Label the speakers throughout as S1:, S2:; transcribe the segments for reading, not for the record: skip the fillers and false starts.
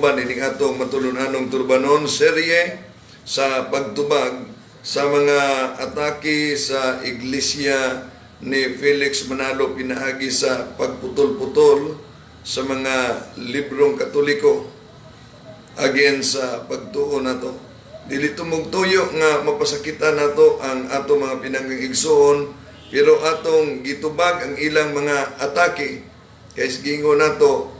S1: kauban ining atong matulunanong turbanon serye sa pagtubag sa mga atake sa iglesia ni Felix Manalo pinaagi sa pagputol-putol sa mga librong Katoliko against sa pagtuo nato. Dili tumugtuyo nga mapasakitan nato ang ato mga pinanggang igsoon, pero atong gitubag ang ilang mga atake kay gingo nato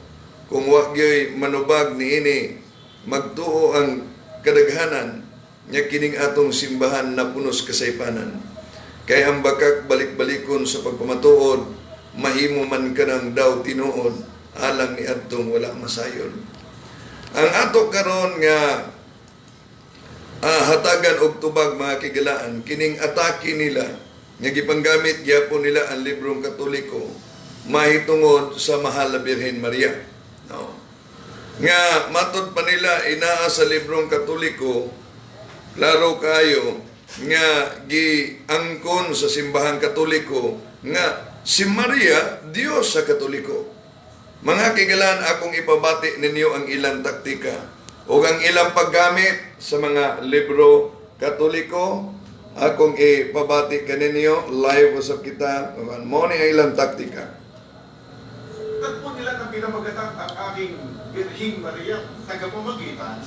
S1: kung wa gyoy manubag niini magtuo ang kadaghanan nya kining atong simbahan na punos kasaypanan. Kay ang bakak balik-balikon sa pagpamatuod mahimo man kanang daw tinuod alang ni adtong wala masayon. Ang ato karon nga hatagan og tubag mga kigalaan, kining atake nila nga gipanggamit gyapon nila ang librong Katoliko mahitungod sa Mahal na Birhen Maria. No. Nga matod pa nila inaa sa librong Katoliko, klaro kayo nga giangkon sa simbahang Katoliko nga si Maria Dios sa Katoliko. Mga kigalaan, akong ipabati ninyo ang ilang taktika o ang ilang paggamit sa mga libro Katoliko. Akong ipabati kaninyo, live usap kita, mo ni ang ilang taktika.
S2: Tagpo nila ng pinamagatang ang aking Birhing Maria, tagapamagitan,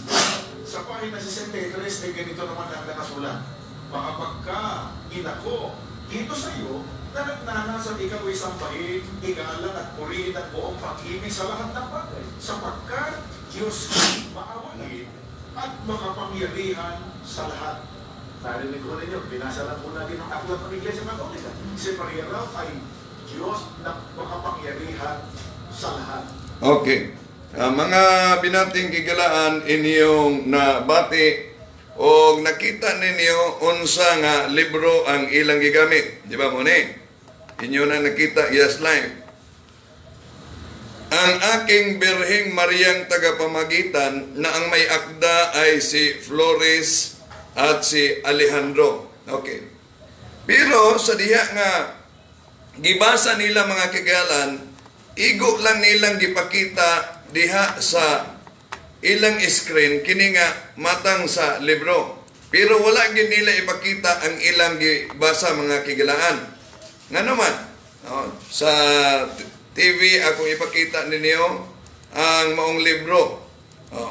S2: sa pahina 63 ay ganito naman ang nakasulat. Baka pagka inako dito sa iyo, na nagnanasa ikaw ay sambahin, igalang at purihin at buong pag-ibig sa lahat ng bagay, sapagkat Diyos maawain at makapangyarihan sa lahat. Narinig ko ninyo, binasa lang po natin ang aklat ng Iglesia Katolika. Si Maria raw ay Diyos na makapangyarihan sa lahat.
S1: Okay. Mga binating kigalaan inyong nabati o nakita ninyo unsa nga libro ang ilang gigamit. Di ba mo ni? Inyo na nakita, yes, live. Ang aking Birheng Mariang tagapamagitan na ang may akda ay si Flores at si Alejandro. Okay. Pero sa diha nga gibasa nila mga kigalan, igo lang nilang gipakita diha sa ilang screen kini nga matang sa libro. Pero wala gid nila ipakita ang ilang gibasa mga kigalaan. Nga naman, sa TV ako ipakita ninyo ang maong libro.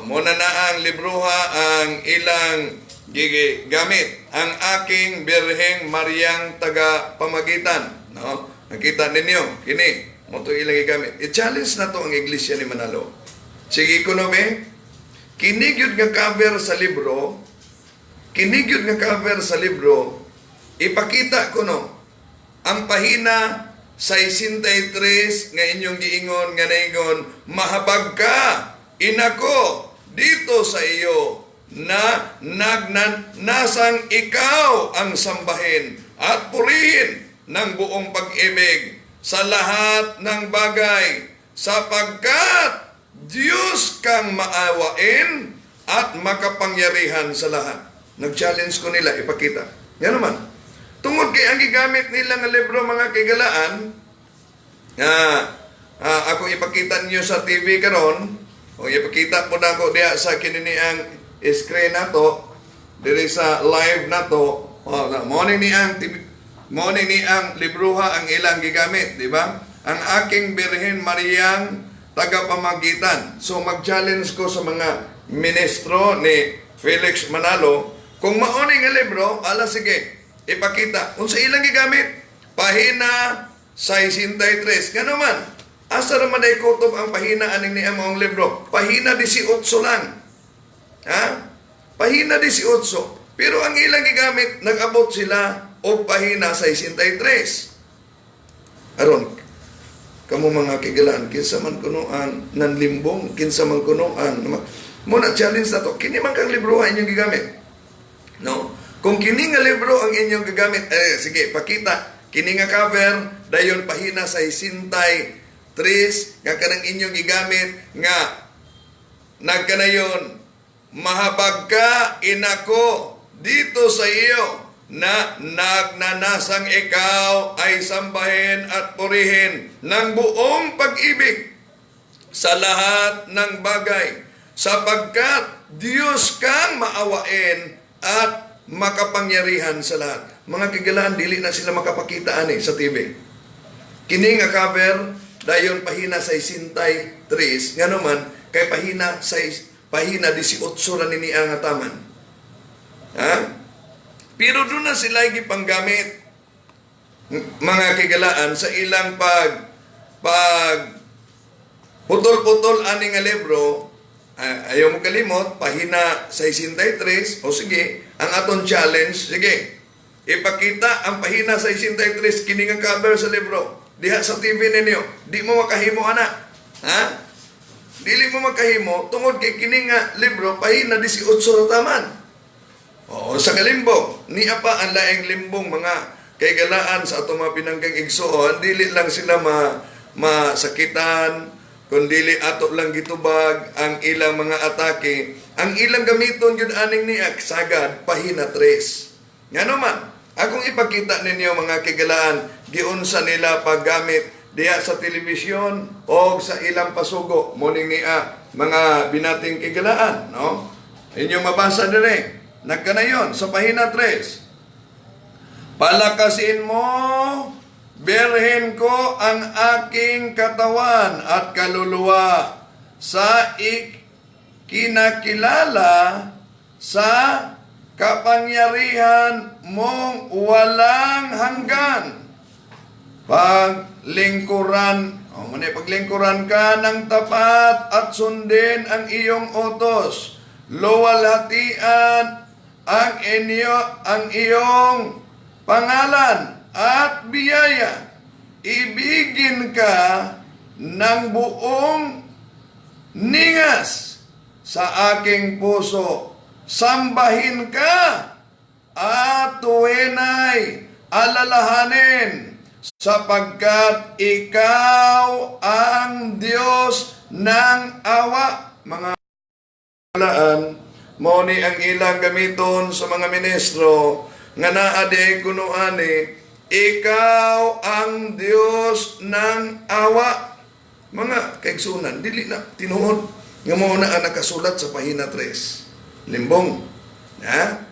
S1: Muna na ang libroha ang ilang gigamit. Ang aking Birheng Mariang tagapamagitan. No? Nakita ninyo, kini, mo ito ilang gigamit. I-challenge na to ang Iglesia ni Manalo. Sige ko no, be? Kinigyod nga cover sa libro, ipakita ko no, ang pahina 63 nga inyong giingon nga naingon, mahabag ka, inako, dito sa iyo, na nagnanasang ikaw ang sambahin at purihin ng buong pag-ibig sa lahat ng bagay, sapagkat Diyos kang maawain at makapangyarihan sa lahat. Nag-challenge ko nila, ipakita. Yan naman. Tungod kay ang gigamit nila nga libro mga kigalaan, ako ipakita niyo sa TV karon, o ipakita po na ko diya sa kinini ang screen na to, diri sa live na to, morning ni ang libroha ang ilang gigamit, di ba? Ang aking Birhen Mariang tagapamagitan. So mag-challenge ko sa mga ministro ni Felix Manalo, kung mauni nga libro, sige, ipakita. Kung sa ilang gigamit, pahina 63. Nga naman, asa naman ay kutob ang pahina aning ni among libro? Pahina 18 lang. Ha? Pahina 18. Pero ang ilang gigamit, nag-abot sila o pahina 63. Aron, kamo mga kigalaan, kinsa man kunuan nan limbong, kinsa man kunuan. Muna challenge na to, kini man kang libro inyong gigamit. No? Kung kini nga libro ang inyong gagamit, sige, pakita. Kini nga cover, dayon pahina sa 63, nga kanang inyong gigamit, nga nagkanayon, mahabag ka, inako, dito sa iyo, na nagnanasang ikaw ay sambahin at purihin ng buong pag-ibig sa lahat ng bagay, sapagkat Diyos kang maawain at makapangyarihan sa lahat. Mga kigalaan, dili na sila makapakita ani sa TV. Kini nga cover, dayon pahina 63, nga naman, kay pahina 18 ra nini nga taman. Ha? Pero doon na sila gipanggamit, mga kigalaan, sa ilang pag putol-putol ani nga libro. Ayaw mo kalimot, pahina 63, o sige, ang aton challenge, sige, ipakita ang pahina 63, kini nga cover sa libro, diha sa TV ninyo, di mo makahimo anak, ha? Dili mo makahimo, tungod kay kini nga libro, pahina 18 taman. O, sa kalimbo, niya pa ang laing limbong mga kaygalaan sa atong mga pinanggang igsuon, dili lang sila masakitan, kundili ato lang gitubag ang ilang mga atake, ang ilang gamiton yun aning niya, sagad, pahina 3. Nga naman, akong ipakita ninyo mga kigalaan, giunsa nila paggamit diya sa telebisyon o sa ilang pasugo, muning niya, mga binating kigalaan, no? Inyong mabasa dire, nagkanayon, sa pahina 3, palakasin mo, berhen ko ang aking katawan at kaluluwa sa kinakilala sa kapangyarihan mong walang hanggan. Paglingkuran ka ng tapat at sundin ang iyong utos. Luwalhatian ang iyong pangalan at biyaya. Ibigin ka ng buong ningas sa aking puso. Sambahin ka at tuwinay alalahanin, sapagkat ikaw ang Diyos ng awa. Mga kalaan, mo ni ang ilang gamiton sa mga ministro, nga naade kunuani, ikaw ang Diyos ng awa. Mga kaigsunan, dili na tinuod nga mo na ang nakasulat sa pahina 3. Limbong. Ha?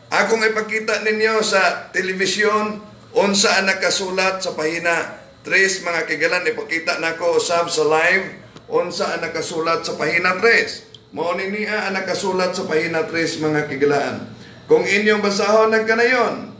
S1: Akong ipakita ninyo sa telebisyon unsa ang nakasulat sa pahina 3, mga kigalan, ipakita nako usab sa live unsa ang nakasulat sa pahina 3. Mao ni niya ang nakasulat sa pahina 3, mga kigalaan. Kung inyong basahon nagkanayon,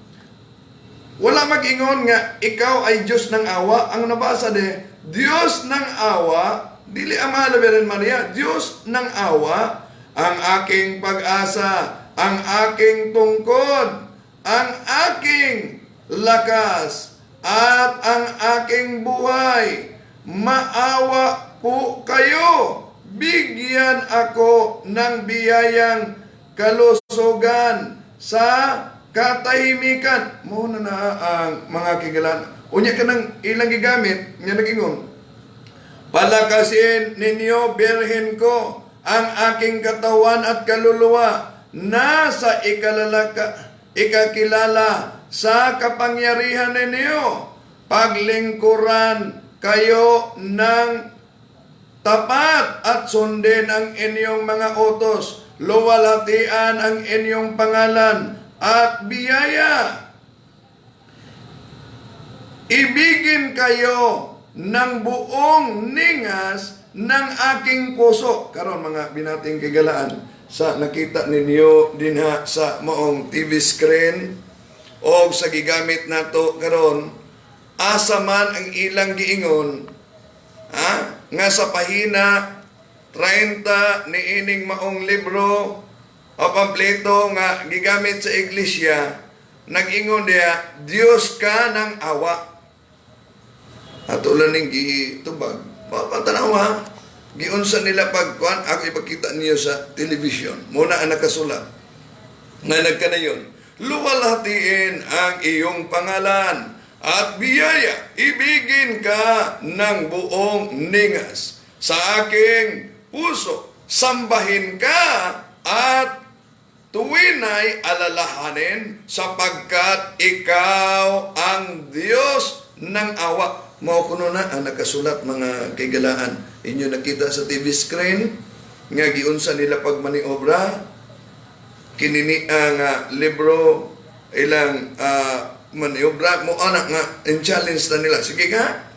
S1: wala mag-ingon nga ikaw ay Diyos ng awa. Ang nabasa Diyos ng awa, dili ang mahal na Birhen Maria, Diyos ng awa, ang aking pag-asa, ang aking tungkod, ang aking lakas, at ang aking buhay. Maawa po kayo. Bigyan ako ng biyayang kalusugan sa katahimikan. Muna na ang mga kigalan. Unya ka ng ilang gigamit, nga nag-ingon, palakasin ninyo, birhen ko, ang aking katawan at kaluluwa na sa ikakilala sa kapangyarihan ninyo. Paglingkuran kayo ng tapat at sundin ang inyong mga utos. Luwalhatian ang inyong pangalan at biyaya. Ibigin kayo ng buong ningas ng aking puso. Karon mga binating kigalaan, sa nakita ninyo dinha sa maong TV screen o sa gigamit nato karon, asa man ang ilang giingon, nga sa pahina 30 niining maong libro o pampleto nga gigamit sa iglesia, nag-ingon diya, Diyos ka ng awa. At ulan ning gitubag, patanaw ha, giunsa nila pagkuan, ako ipakita niyo sa television, muna ang nakasulat, nga nagkanayon, luwalhatiin ang iyong pangalan at biyaya, ibigin ka ng buong ningas sa aking puso, sambahin ka at tuwinay alalahanin, sapagkat ikaw ang Diyos ng awa. Mao kuno na ang nakasulat, mga kaigalaan. Inyo nakita sa TV screen, nga giunsa nila pagmaniobra kinini nga libro ilang maniobra mo anak nga challenge na nila. Sige nga,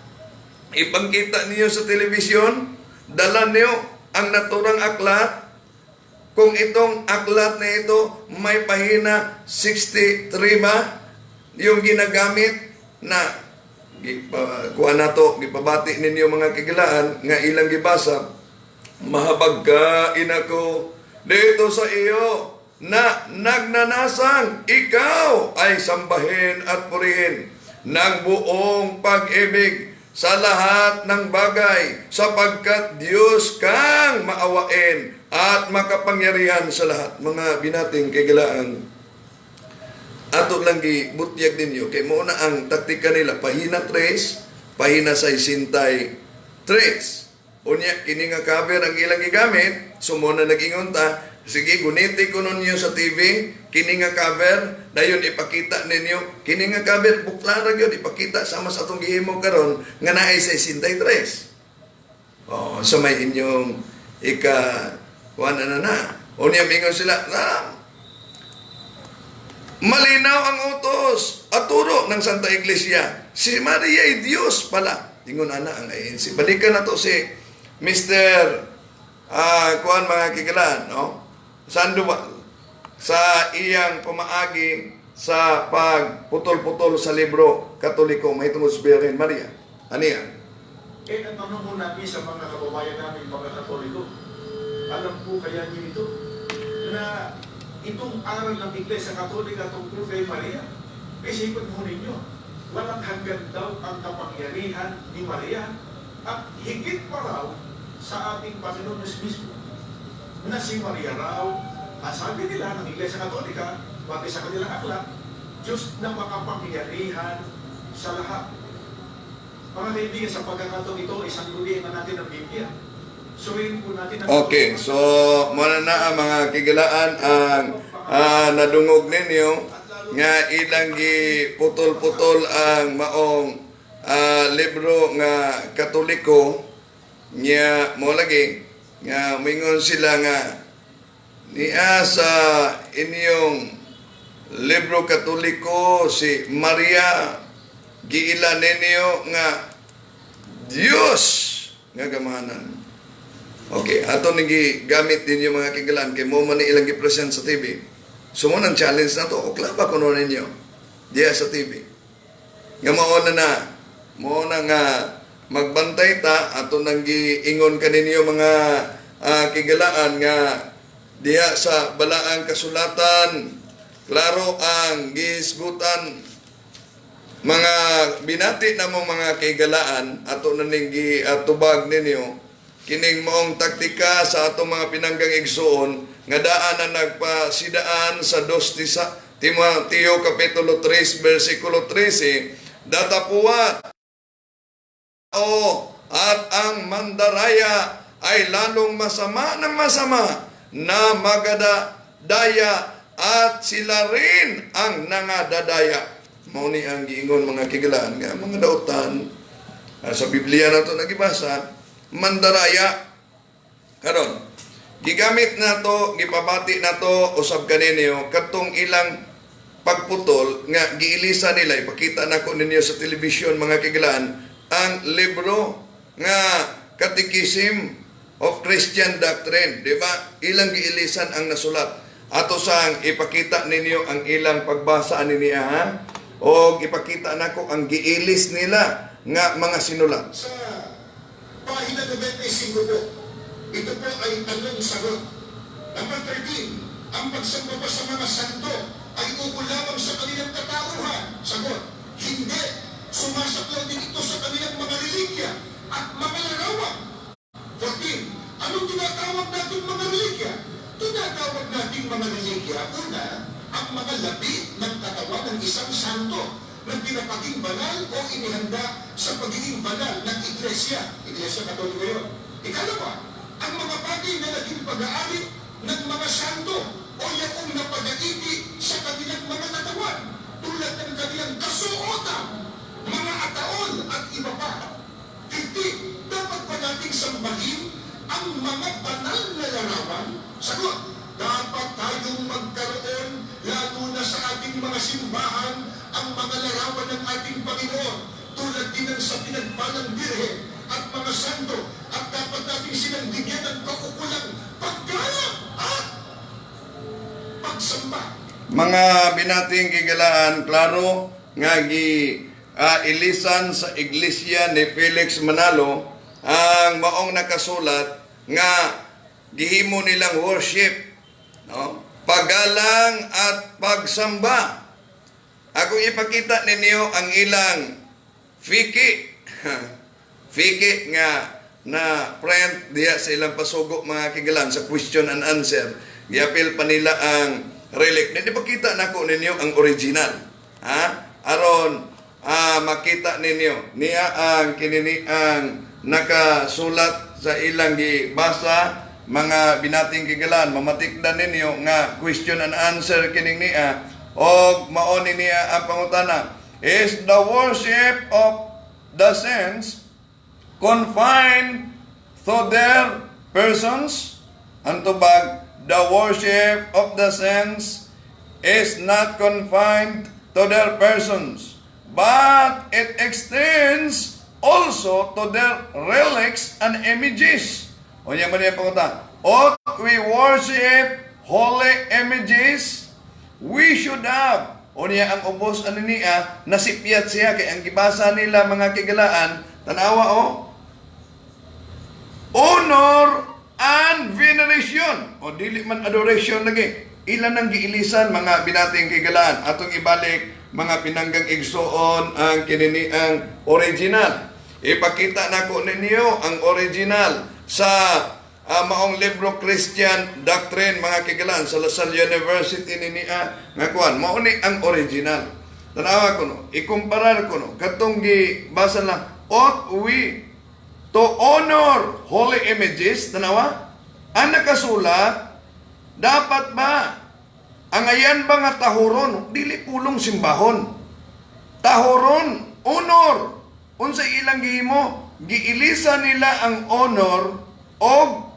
S1: ipangkita niyo sa telebisyon, dala niyo ang naturang aklat. Kung itong aklat na ito may pahina 63 ba yung ginagamit na kuha na to, gipabati ninyo mga kigilaan nga ilang gibasa, mahabag ka inako dito sa iyo na nagnanasang ikaw ay sambahin at purihin ng buong pag-ibig sa lahat ng bagay sapagkat Diyos kang maawain at makapangyarihan sa lahat. Mga binating kigilaan, ato lang gibutyag ninyo kay mo na ang taktika nila pahina 3, pahina 63. Unya kini nga cover ang ilang gigamit, sumo na nag-ingon ta, sige guniti ko ninyo sa TV kini nga cover dayon ipakita ninyo kini nga cover buklara gyud ipakita sama sa atong gihimo karon nga naay 63. So may inyong kuan na. Unya mingon sila, malinaw ang utos at turo ng Santa Iglesia. Si Maria ay Diyos pala. Ingon ana ang ANC. Balikan na to si Mr. Kuan mga kikilan, no? Sandoval sa iyang pumaagi sa pagputol-putol sa libro Katoliko mahitungod sa Birhen Maria. Ano yan?
S2: Ang tanong mo namin sa mga kababayan namin, mga Katoliko, alam po kaya niyo ito na itong aral ng Iglesia Katolika tungkol kay Maria, isipin mo ninyo, walang hanggan daw ang kapangyarihan ni Maria at higit pa raw sa ating Panginoon mismo na si Maria raw, sabi nila ng Iglesia Katolika, pati sa kanilang aklat, Diyos na makapangyarihan sa lahat. Mga kaibigan, sa pagkakataon ito, isang luliin na natin ang Biblia. Suriin po natin ang
S1: okay, so muna na ang mga kigilaan ang nadungog ninyo nga ilang giputol-putol ang maong libro nga Katoliko nga mo lagi nga mingon sila nga niya sa inyong libro Katoliko si Maria giila ninyo nga Diyos nga gamahanan. Okay, ato nigi gamit din yung mga kigalan kay mo man ilang gi-present sa TV. Sumo ng challenge na to, okla pa kuno ninyo diya sa TV. Nga mo na nga magbantay ta ato nang giingon kaninyo mga kigalaan nga diya sa balaang kasulatan klaro ang gisgutan mga binati na mo mga kigalaan ato na ning tubag ninyo kining maong taktika sa atong mga pinanggang igsuon nga daan na nagpasidaan sa 2 Timoteo kapitulo 3 versikulo 13 datapuat at ang mandaraya ay lalong masama ng masama na magadadaya at sila rin ang nangadadaya. Mao ni ang giingon mga kigalaan nga mga dautan sa Biblia na to nagibasa mandaraya karon gigamit na to gipabati na to usab kaninyo katong ilang pagputol nga giilisa nila ipakita nako ninyo sa telebisyon mga kigalaan ang libro nga Catechism of Christian Doctrine, di ba? Ilang giilisan ang nasulat. Ato sang ipakita ninyo ang ilang pagbasa niya ha? O ipakita nako ang giilis nila nga mga sinulat.
S2: Sa pahina 25 po, ito po ay tanong sagot. Number 13, ang pagsamba pa sa mga santo ay ukol lamang sa kanilang katauhan. Sagot, hindi. Sumasaklaw din ito sa kanilang mga religya at mga larawan. 14, anong tinatawag natin mga religya? Tinatawag natin mga religya, una, ang mga labi ng katawan ng isang santo na pinapaging banal o inihanda sa pagiging banal ng Iglesia. Iglesia Katoliko yun. Ikalawa, ang mga bagay na naging pag-aari ng mga santo o yaong napag-aiti sa kanilang mga katawan tulad ng kanilang kasuotan, mga ataol at iba pa. 15, dapat pa nating sambahin ang ang mga banal na larawan? Sagot, dapat tayong magkaroon, lalo na sa ating mga simbahan, ang mga larawan ng ating Panginoon, tulad din ng sa pinagpalang birhen at mga santo, at dapat natin silang bigyan ng kaukulang paggalang at pagsamba.
S1: Mga binating kigalaan, klaro nga ilisan sa iglesia ni Felix Manalo ang maong nakasulat nga gihimo nilang worship, no? Paggalang at pagsamba. Ako ipakita ninyo ang ilang fiki fiki nga na print diya sa ilang pasugo mga kigalan sa question and answer. Giapil pa nila ang relic. Hindi pa kita nako ninyo ang original. Ha? Aron makita ninyo niya ang kinini ang nakasulat sa ilang gibasa mga binating kigalan. Mamatikdan ninyo nga question and answer kining niya og mao ni niya ang pangutana. Is the worship of the saints confined to their persons? Antubag, the worship of the saints is not confined to their persons, but it extends also to their relics and images. O niya man yung pangutan. Ought we worship holy images? We should have. O niya ang ubos ano niya, nasipyat siya kay ang gibasa nila mga kigalaan, tanawa honor and veneration. O dili man adoration lagi. Ilan ang giilisan mga binating kigalaan. Atong ibalik mga pinanggang igsoon ang kinini ang original. Ipakita nako ninyo ang original sa maong libro Christian Doctrine mga kigalaan sa Lasal University niya nga kuan mao ni ang original. Tanawa ko no, ikumparar ko no katong gibasa lang ought we to honor holy images. Tanawa ang nakasulat dapat ba ang ayan ba nga tahoron dili pulong simbahon tahoron honor unsa ilang gihimo giilisa nila ang honor og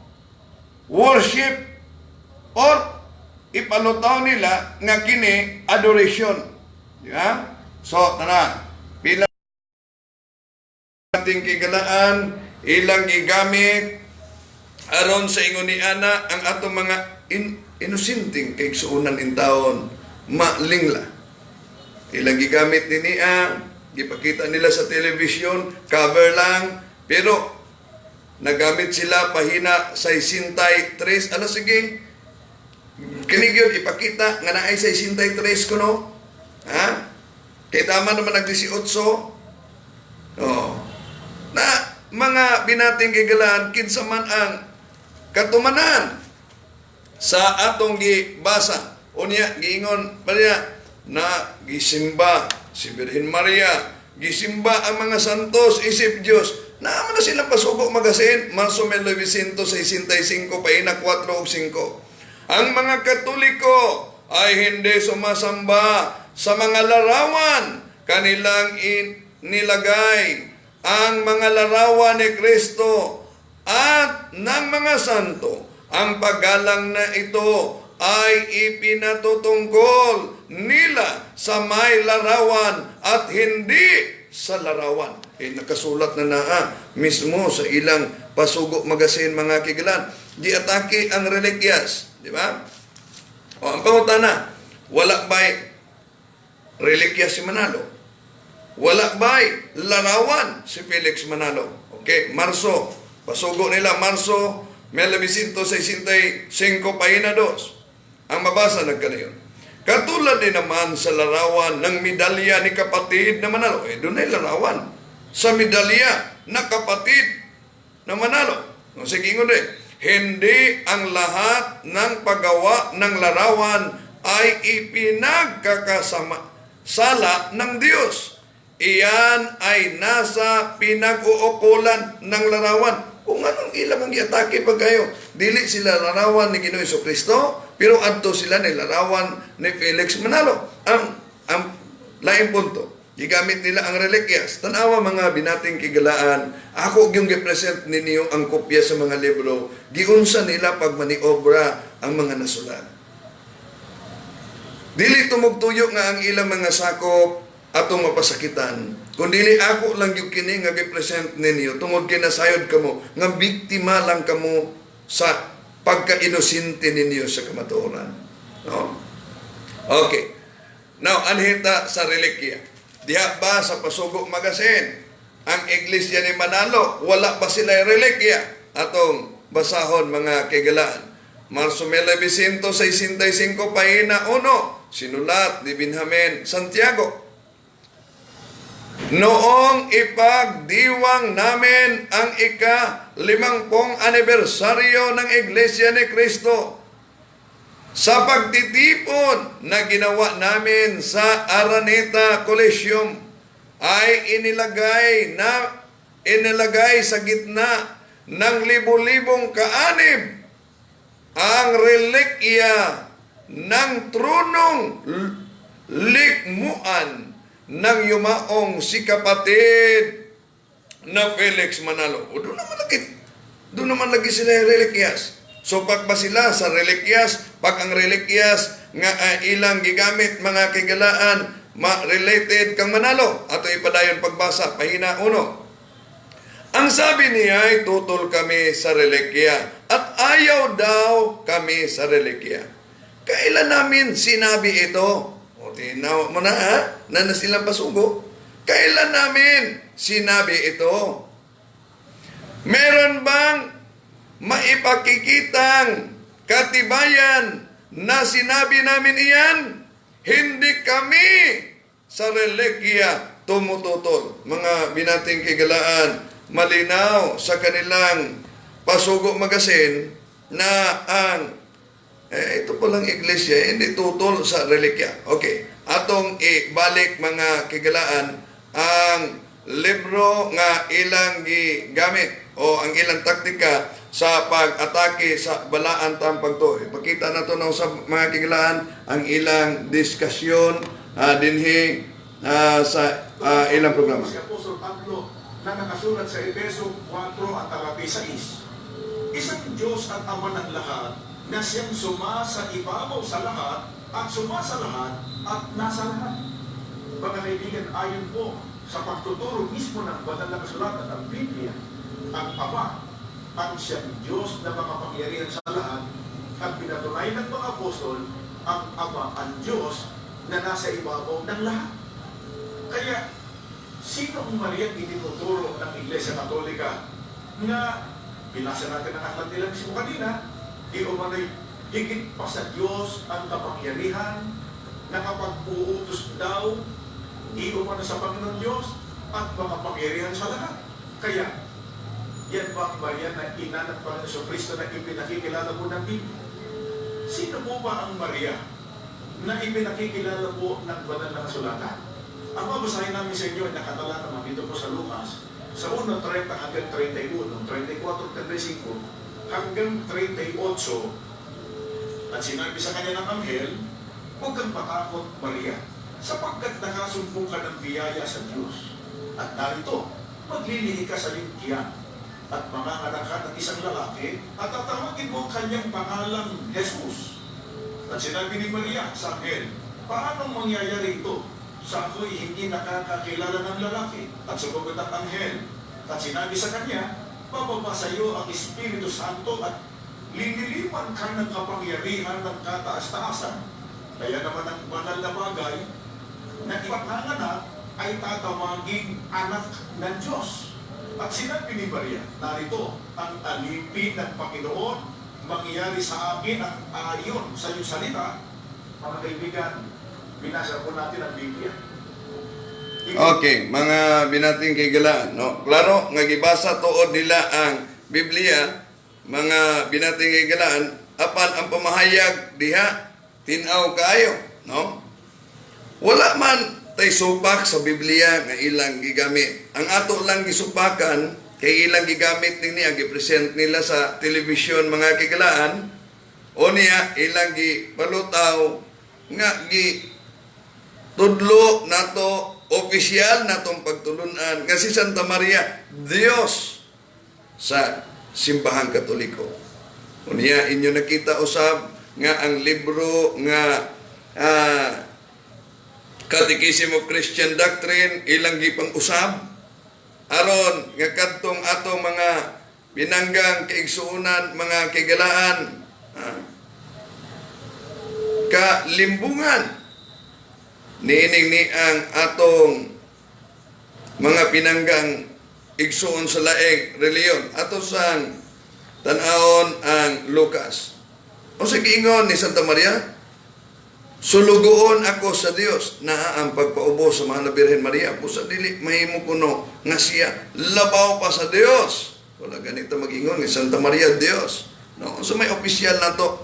S1: worship or ipalutaw nila nga kini adoration. Yeah? So, tana, pila nating kigalaan, ilang gigamit, aron sa ingon ni ana, ang atong mga inusinting kay suunan in taon, malingla. Ilang gigamit ni niya, gipakita nila sa television, cover lang, pero nagamit sila pahina 63. Ano sige? Kinigyon ipakita nga naay 63 kuno. Ha? Kay tama naman nag 18. Oh. Na mga binating kigalaan kinsa man ang katumanan sa atong gibasa. Unya giingon pa niya na gisimba si Birhen Maria, gisimba ang mga santos isip Dios. Naman na sila pasubo magasin, Marso 1965, paina 4 o 5. Ang mga Katoliko ay hindi sumasamba sa mga larawan. Kanilang nilagay ang mga larawan ni Kristo at ng mga santo. Ang paggalang na ito ay ipinatutungkol nila sa may larawan at hindi sa larawan. Nakasulat na mismo sa ilang pasugo magasin mga kigalan. Giatake ang religyas, di ba? O ang pangutana, wala ba'y religyas si Manalo? Wala ba'y larawan si Felix Manalo? Okay, Marso, pasugo nila Marso 1965 paina 2. Ang mabasa nagkanayon. Katulad din naman sa larawan ng medalya ni kapatid na Manalo. Doon ay larawan sa medalya na kapatid na Manalo. Sige nga hindi ang lahat ng paggawa ng larawan ay ipinagkakasala ng Diyos. Iyan ay nasa pinag-uukulan ng larawan. Kung anong ilang ang giatake pag kayo, dili sila larawan ni Ginoong Jesucristo, pero adto sila ni larawan ni Felix Manalo. Ang laing punto, gigamit nila ang relikyas. Tanawa mga binating kigalaan, ako yung gipresent ninyo ang kopya sa mga libro, giunsa nila pag maniobra ang mga nasulat. Dili tumugtuyo nga ang ilang mga sakop atong mapasakitan, kundili ako lang yung kini nga gipresent ninyo, tungod kinasayod kamo, nga biktima lang kamo sa pagka-inosente ninyo sa kamatuoran. No? Okay. Now, anhita sa relikya. Diha ba sa Pasugo Magasin, ang Iglesia ni Manalo, wala ba sila relikya? Atong basahon mga kigalaan. Marso 1965, pahina 1, sinulat ni Benjamin Santiago. Noong ipagdiwang namin ang ika-50 anibersaryo ng Iglesia ni Cristo, sa pagtitipon na ginawa namin sa Araneta Coliseum ay inilagay sa gitna ng libu-libong kaanib ang relikya ng tronong likmuan ng yumaong si kapatid na Felix Manalo. O doon naman lagi sila yung relikyas. So pag ba sila sa relikyas, pag ang relikyas nga ilang gigamit mga kigalaan, related kang Manalo, ato ipadayon pagbasa, pahina 1. Ang sabi niya ay tutol kami sa relikya at ayaw daw kami sa relikya. Kailan namin sinabi ito? O tinaw mo na na silang Pasugo. Kailan namin sinabi ito? Meron bang maipakikitang katibayan na sinabi namin iyan? Hindi kami sa relikya tumututol. Mga binating kigalaan, malinaw sa kanilang Pasugo Magasin na ang ito palang iglesia, hindi tutol sa relikya. Okay. Atong ibalik mga kigalaan ang libro nga ilang gigamit o ang ilang taktika sa pag-atake sa balaan tampag to. Ipakita na to sa mga kigalaan ang ilang diskasyon dinhi sa ilang programa.
S2: Si Apostol Pablo na nakasulat sa Efeso 4 at 16. Isang Diyos at Ama ng lahat na siyang sumasa ibabaw sa lahat at sumasa lahat at nasa lahat. Mga kaibigan, ayon po sa pagtuturo mismo ng banal na kasulatan ng Biblia, ang Ama ang siyang Diyos na makapangyarihan sa lahat at pinatunay ng mga apostol ang Ama ang Diyos na nasa ibabaw ng lahat. Kaya, sino ang Mariang itinuturo ng Iglesia Katolika na binasa natin ang aklat nila mismo kanina, di umano'y higit pa sa Diyos ang kapangyarihan na kapag uutos daw, di umano sa Panginoon Diyos at makapangyarihan sa lahat. Kaya, yan ba ang Maria na ina ng Panginoon Kristo na ipinakikilala po ng Biblia? Sino po ba ang Maria na ipinakikilala po ng banal na kasulatan? Ang mabasahin namin sa inyo ay nakatalata naman dito po sa Lucas, sa 1:30 hanggang 31, 34-35, hanggang 38, at sinabi sa kanya ng anghel, huwag kang patakot, Maria, sapagkat nakasumpong ka ng biyaya sa Diyos. At narito, maglilihi ka sa lingkiyan, at manganganak ka ng isang lalaki, at tatawagin mo ang kanyang pangalang Jesus. At sinabi ni Maria sa anghel, paano mangyayari ito? Sa ako'y hindi nakakakilala ng lalaki. At sumagot ang anghel, at sinabi sa kanya, bababa sa iyo ang Espiritu Santo at liniliman ka ng kapangyarihan ng kataas-taasan. Kaya naman ang banal na bagay na ipapanganak ay tatawaging anak ng Diyos. At sinabi ni Maria, narito ang alipin ng Panginoon, mangyayari sa akin ang ayon sa iyong salita. Mga kaibigan, binasa po natin ang Biblia.
S1: Okay, mga binating kigalaan, no? Klaro, nga gibasa tuod nila ang Biblia, mga binating kigalaan, apan ang pamahayag diha, tinaw kaayo, no? Wala man tay supak sa Biblia nga ilang gigamit. Ang ato lang gisupakan, kay ilang gigamit nini ang gipresent nila sa television mga kigalaan, o niya ilang gipalutaw nga tudlo nato opisyal na itong pagtulunan nga si Santa Maria, Diyos sa simbahang Katoliko. Unya inyo nakita usab nga ang libro nga Catechism of Christian Doctrine ilang gipang usab aron nga kadtong atong mga binanggang kaigsuunan, mga kigalaan, kalimbungan niining ni ang atong mga pinanggang igsuon sa laing reliyon. Ato sang tan-awon ang Lucas. O sa giingon ni Santa Maria, sulugoon ako sa Dios na ang pagpaubo sa mahal na Birhen Maria. Pusa dili mahimo kuno nga siya labaw pa sa Dios. Wala ganito mag-ingon ni Santa Maria Dios. No, so may opisyal na to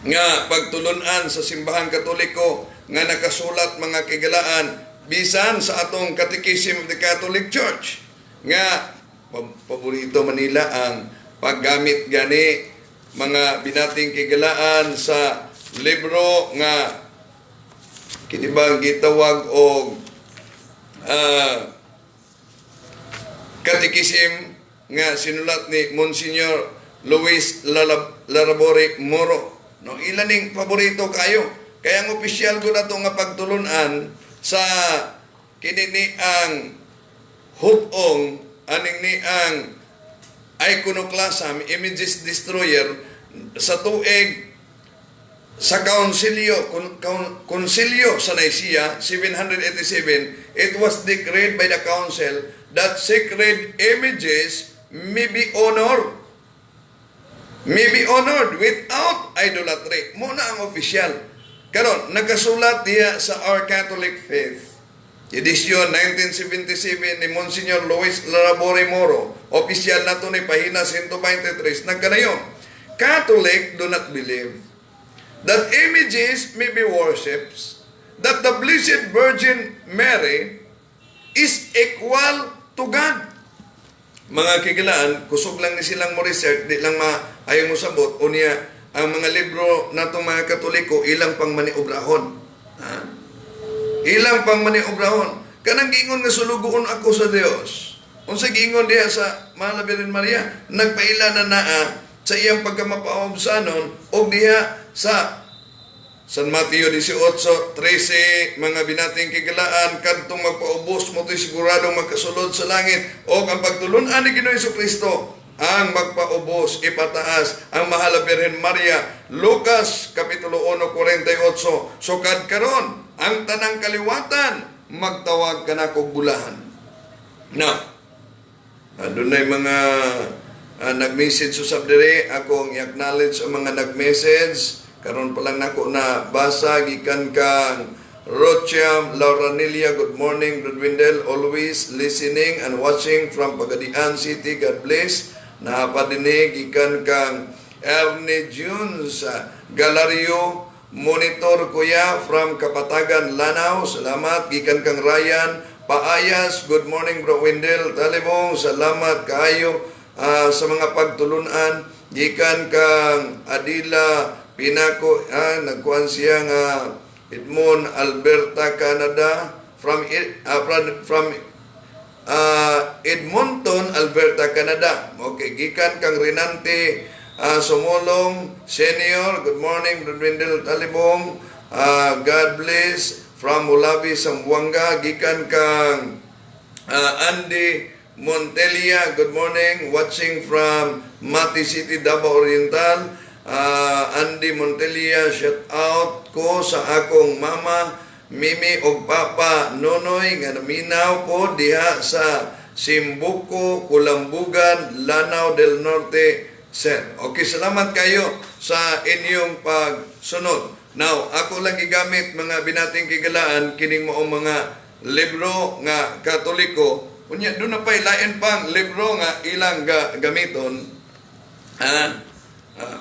S1: nga pagtulunan sa simbahang Katoliko nga nakasulat mga kigalaan bisan sa atong Catechism of the Catholic Church nga paborito Manila ang paggamit gani mga binating kigalaan sa libro nga kinibang gitawag og Catechism nga sinulat ni Monsignor Luis Larabore Moro. No, ilaning paborito kayo. Kaya ang opisyal ko na ito nga pagtulunan sa kinini ang hutong aning ni ang iconoclasm, images destroyer sa tuig sa Konsilyo sa Nicaea 787, it was decreed by the council that sacred images may be honored without idolatry. Muna ang opisyal. Karon nagkasulat diya sa Our Catholic Faith, edisyon 1977 ni Monsignor Luis Larabore Moro, opisyal na ito ni pahina 123, nagkanayon, Catholic do not believe that images may be worshipped, that the Blessed Virgin Mary is equal to God. Mga kigilaan, kusog lang ni silang mo research, di lang ayaw mo sabot, o niya, ang mga libro na itong mga Katoliko, ilang pang maniobrahon. Ilang pang maniobrahon. Kanang giingon nga sulugoon ako sa Dios. Unsa giingon diha sa Mahal na Birhen Maria, nagpaila na naa sa iyang pagkamapaobsanon o diha sa San Mateo 18:13, mga binating kigalaan, kadtong magpaubos mo to'y siguradong magkasulod sa langit o ang pagtulunan ni Ginoong Jesucristo ang magpaubos, ipataas ang Mahal na Birhen Maria. Lucas Kapitulo 1:48. Sukad karon ang tanang kaliwatan, magtawag ka na kog bulahan. Now, doon na mga nag-message sa sabdiri, akong i-acknowledge ang mga nag-message. Karon pa lang nako na basa, gikan kang Rocham Lauranilia, good morning, Brother Windel, always listening and watching from Pagadian City, God bless. Napadinig, gikan kang Ernie Junes, Galario, monitor kuya from Kapatagan, Lanao, salamat. Gikan kang Ryan Paayas, good morning Bro Windel, talibong, salamat kaayo sa mga pagtulunan. Gikan kang Adila Pinako, nagkuhan siya nga Edmond, Alberta, Canada, from Edmonton, Alberta, Canada. Okay, gikan kang Renante Sumulong Senior, good morning, Brother Windel Talibong, God bless, from Mulabi, Zamboanga. Gikan kang Andy Montelia, good morning, watching from Mati City, Davao Oriental. Andy Montelia, shout out ko sa akong mama Mimi og Papa Nonoy nga naminaw po diha sa Simbuco, Kulambugan, Lanao del Norte, Sir. Okay, salamat kayo sa inyong pagsunod. Now, ako lang gigamit mga binating kigalaan kining maong mga libro nga Katoliko. Unya doon na pa'y lain pang libro nga ilang gamiton.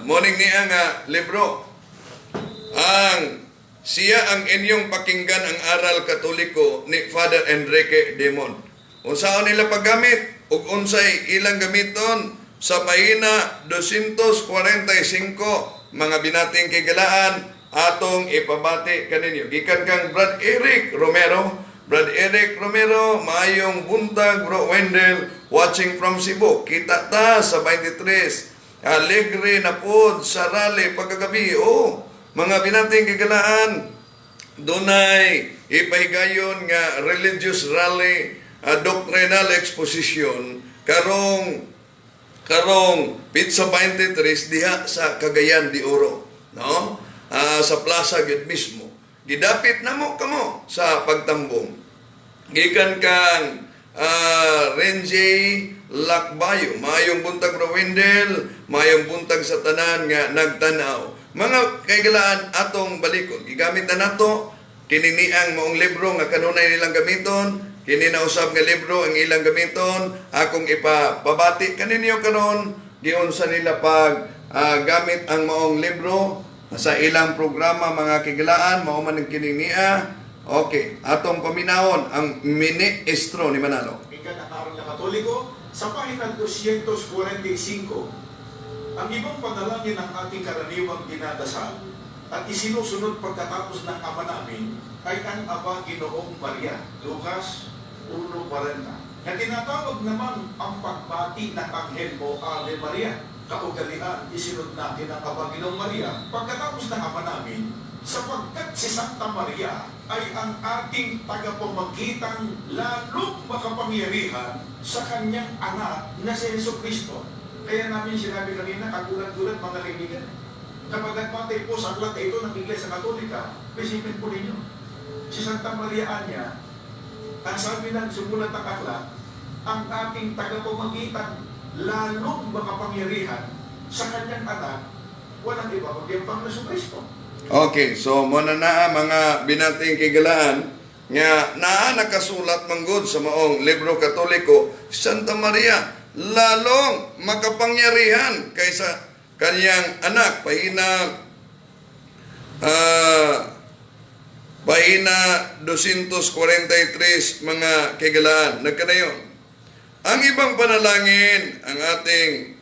S1: Morning niya nga libro. Siya ang inyong pakinggan ang aral Katoliko ni Father Enrique Demon. Unsaon nila paggamit ug unsay ilang gamiton sa pahina 245 mga binating kigalaan atong ipabati kaninyo. Gikan kang Brad Eric Romero, Brad Eric Romero, maayong buntag, Bro Wendell, watching from Cebu. Kita ta sa 23. Alegre na pod sa rally pagkagabi. Mga binating kagalaan, dunay ipahigayon nga religious rally, doctrinal exposition, karong Pizza 23 diha sa Cagayan de Oro, no? Sa plaza gid mismo. Gidapit namo kamo sa pagtambong. Gikan kang Renjay Lakbayo, mayong buntag Rowendel, mayong buntag sa tanan nga nagtanaw. Mga kaigalaan atong balikon, gigamit na nato kinini ang maong libro nga kanunay nilang gamiton, kini na usab nga libro ang ilang gamiton, akong ipababati kaninyo karon giunsa nila pag gamit ang maong libro sa ilang programa mga kigalaan, mao man ang kininiya. Okay, atong paminahon ang ministro ni Manalo.
S2: Ika na karon na Katoliko, sa pahina 245, ang ibang panalangin ng ating karaniwang dinadasal at isinusunod pagkatapos ng Ama namin ay ang Aba Ginoong Maria, Lucas 1:40, na tinatawag naman ang pagbati ng Anghel o Ave Maria. Kaugalian, isinod natin ang Aba Ginoong Maria pagkatapos ng Ama namin, sapagkat si Santa Maria ay ang ating tagapamagitang lalong makapangyarihan sa kanyang anak na si Jesucristo. Kaya namin sinabi kanina, kagulat-gulat mga kaibigan. Kapag nagpatay po sa aklat ito ng Iglesia Katolika, isipin po ninyo, si Santa Maria Anya, ang sabi ng sumulat ng aklat, ang ating tagapamagitan lalong makapangyarihan sa kanyang anak, walang iba kundi ang Panginoong Jesucristo.
S1: Okay, so muna na mga binating kigalaan nga nakasulat manggod sa maong libro Katoliko, Santa Maria lalong makapangyarihan kaysa kanyang anak. Pahina 243 mga kigalaan. Nagkanayon. Ang ibang panalangin, ang ating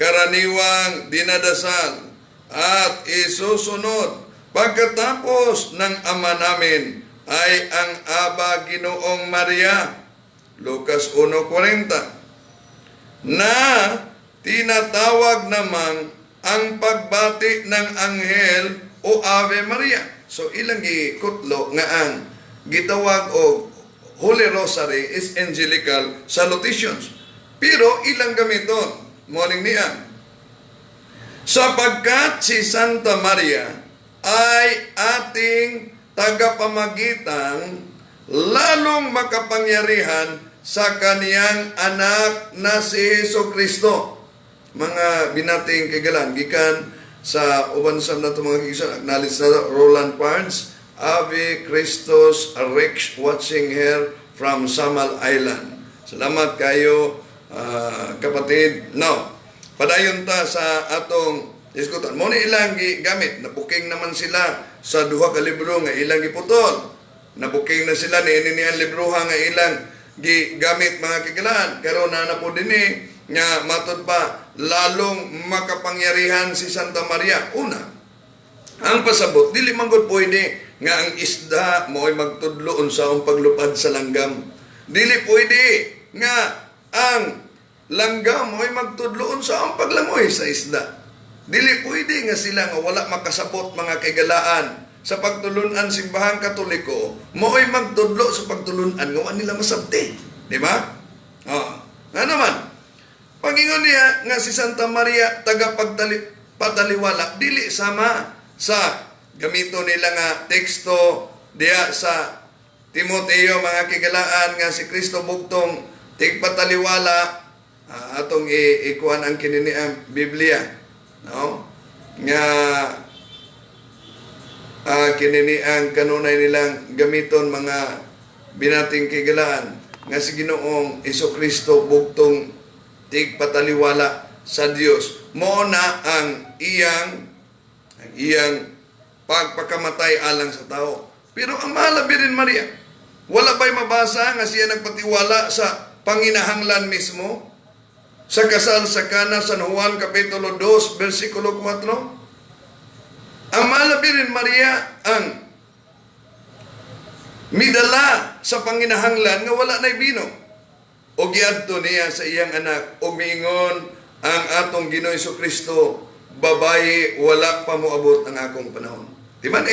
S1: karaniwang dinadasal at isusunod pagkatapos ng Ama namin ay ang Aba Ginoong Maria, Lucas 1:40, na tinatawag naman ang pagbati ng Anghel o Ave Maria. So ilang gikutlo nga ang gitawag o Holy Rosary is angelical salutations. Pero ilang gamiton, morning niya. Sapagkat si Santa Maria ay ating tagapamagitan lalong makapangyarihan sa kaniyang anak na si Jesucristo. Mga binating kagalan, gikan sa ubansam na ito mga kikisan, acknowledge na Roland Pards, Ave Christus Rex, watching here from Samal Island. Salamat kayo, kapatid. Now, padayon ta sa atong diskutan. Muna ilang gamit. Nabuking naman sila sa duha ka libro nga ilang giputol. Nabuking na sila ni ang libroha nga ilang gamit mga kigalaan. Karon na po din nga matod pa lalong makapangyarihan si Santa Maria. Una, ang pasabot, dili manggod pwede nga ang isda mo'y magtudloon sa ang paglupad sa langgam. Dili pwede nga ang langgam mo'y magtudloon sa ang paglangoy sa isda. Dili pwede nga sila nga wala makasabot mga kagalaan sa pagtulunan simbahang Katoliko, mo'y magtudlo sa pagtulunan nga wala nila masabti. Di ba? Nga naman, pagingon niya nga si Santa Maria tagapagpataliwala, dili sama sa gamito nila nga teksto diya sa Timoteo mga kigalaan nga si Kristo bugtong tigpataliwala, atong ikuan ang kinini ang Biblia, no? Nga kinini ang kanunay nilang gamiton mga binating kigalaan nga si Ginoong Jesucristo bugtong tigpataliwala sa Dios. Mao na ang iyang pagpakamatay alang sa tao. Pero ang mahal Birhen Maria, wala ba'y mabasa nga siya nagpatiwala sa panginahanglan mismo? Sa kasal sa Kana, San Juan Kapitulo 2, versikulo 4. Ang mahal Birhen Maria ang midala sa panginahanglan nga wala nay bino. O giadto niya sa iyang anak, o miingon ang atong Ginoo Kristo, babayi, wala pa moabot ang akong panahon. Di man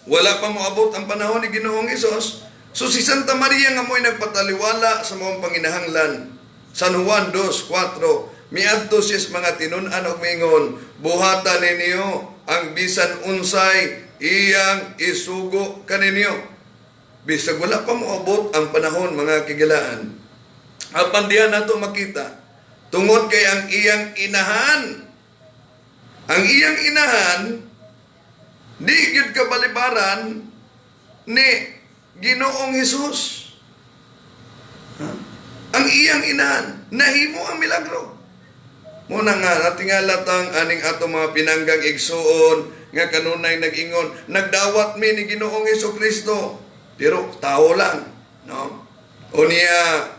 S1: wala pa moabot ang panahon ni Ginoong Hesus. So si Santa Maria nga mo'y nagpataliwala sa mga panginahanglan. San Juan 2:4, miadto siya sa mga tinun-an og miingon, buhatan ninyo ang bisan unsay iyang isugo kaninyo. Bisag wala pa moabot ang panahon, mga kigalaan. Apan diyan nato makita, tungod kay ang iyang inahan, di gyud kabalibaran ni Ginoong Hesus. Ang iyang inahan, nahimo ang milagro. Muna nga, natingalatang aning ato mga pinanggang igsuon, nga kanunay nag-ingon, nagdawat mi ni Ginoong Kristo, pero tao lang, no? O niya,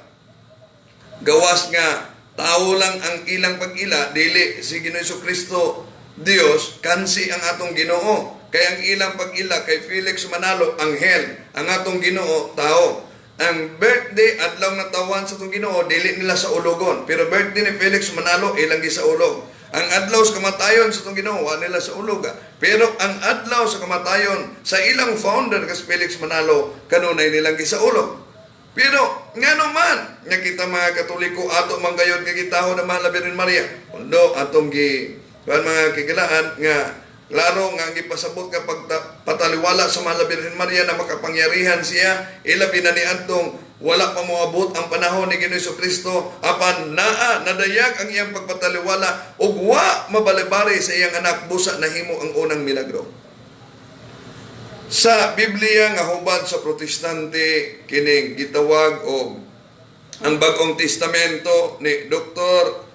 S1: gawas nga, tao lang ang ilang pag-ila, dili si Ginoong Kristo, Dios, kansi ang atong Ginoo. Kaya ang ilang pag-ila kay Felix Manalo, anghel, ang atong Ginoo, tao. Ang birthday adlaw na tawan sa itong Ginoo, dili nila sa ulogon. Pero birthday ni Felix Manalo, ilang sa ulog. Ang adlaw sa kamatayon sa itong Ginoo, wala nila sa ulog. Pero ang adlaw sa kamatayon sa ilang founder kas Felix Manalo, kanunay nilang sa ulog. Pero nga naman, nga kita mga Katoliko, ato manggayod nga gitaho na mahal na Birhen Maria. Kundo atong mga kigalaan nga klaro nga ang ipasabot ka pataliwala sa mahal na Birhen Maria na makapangyarihan siya, ilabi na niadtong wala pa moabot ang panahon ni Ginoong Kristo, apan nadayag ang iyang pagpataliwala ug wa mabalibari sa iyang anak, busa nahimo ang unang milagro. Sa Biblia nga hubad sa Protestante, kining gitawag og ang Bagong Testamento ni Dr.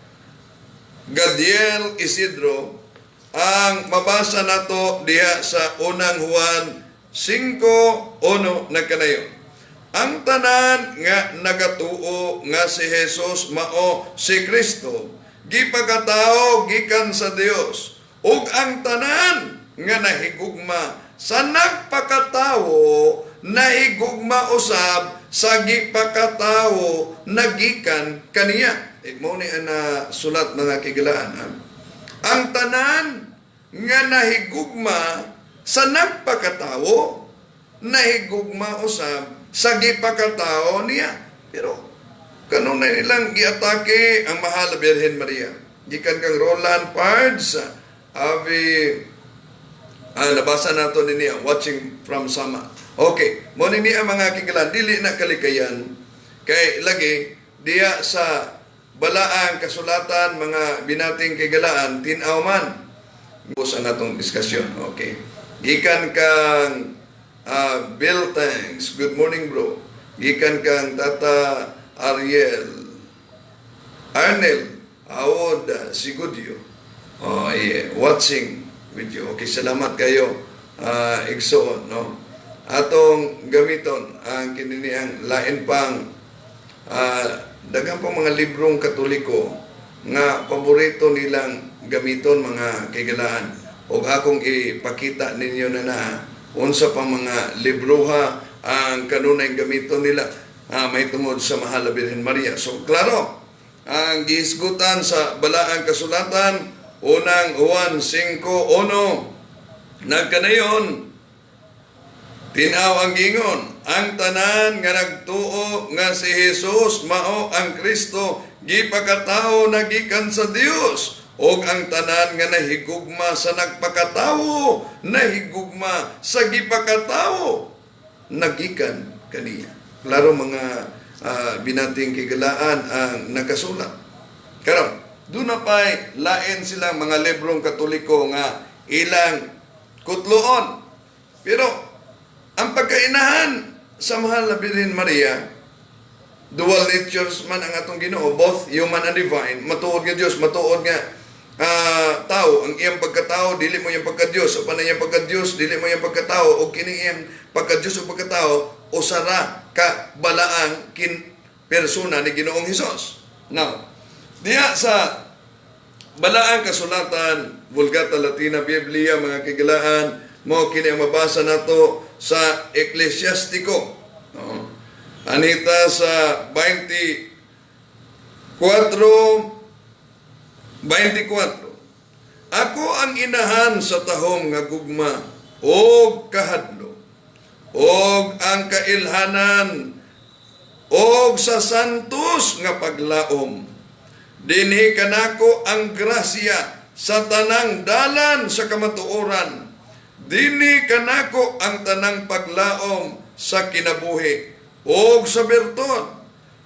S1: Gadiel Isidro. Ang mabasa nato diha sa unang Juan 5:1 nagkanayon. Ang tanan nga nagatuo nga si Jesus mao si Kristo, gipagkatao gikan sa Dios, ug ang tanan nga nahigugma sa nagpakatawo, nahigugma usab sa gipakatawo nagikan kaniya. Mo ni ana sulat mga kigalaan. Ang tanan nga nahigugma sa nagpakatawo, nahigugma usab sa gipakatawo niya. Pero kanunay nilang giatake ang mahal na Birhen Maria. Gikan kang Roland Pards, nabasa nato niya, watching from Sama. Okay, mo niya mga kigalan, dili na kalikayan, kay lagi, diya sa balaang kasulatan, mga binating kigalaan, tinaw man. Bus ang atong diskusyon, okay. Gikan kang Bill Tanks, good morning bro. Gikan kang Tata Arnel, Aod Sigudyo. Oh, yeah, watching with you. Okay, salamat kayo, igsoon, no? Atong gamiton ang kininiang lain pang daghang pang mga librong Katoliko nga paborito nilang gamiton, mga kigalaan. O akong ipakita ninyo na unsa pa mga libroha ang kanunay gamiton nila may tungod sa mahal na Birhen Maria. So, klaro, ang gihisgutan sa balaang kasulatan, unang Juan 5:1, nagkanayon, tinaw ang gingon, ang tanan nga nagtuo nga si Jesus mao ang Kristo, gipakatao nagikan sa Dios, og ang tanan nga nahigugma sa nagpakatawo, nahigugma sa gipakatawo, nagikan kaniya. Klaro mga binating kigalaan ang nakasulat. Karon, doon na pa'y lain silang mga librong Katoliko nga ilang kutloon. Pero ang pagkainahan sa mahal na Birhen Maria, dual natures man ang atong Ginoo, both human and divine, matuod nga Dios, matuod nga tao. Ang iyang pagkatao, dili mo yung pagka-Dios. O panay yung pagka-Dios, dili mo yung pagkatao. O kini iyang pagka-Dios o pagkatao, o sara ka balaang persona ni Ginoong Hesus. Now, diya sa balaang kasulatan, Vulgata Latina Biblia, mga kigalaan, mo kini ang mabasa nato sa Eklesiastiko. Anita sa 24. Ako ang inahan sa tahom nga gugma, og kahadlo, og ang kailhanan, og sa santos nga paglaom. Dinhi kanako ang grasya sa tanang dalan sa kamatuoran. Dinhi kanako ang tanang paglaom sa kinabuhi, og sa bertod.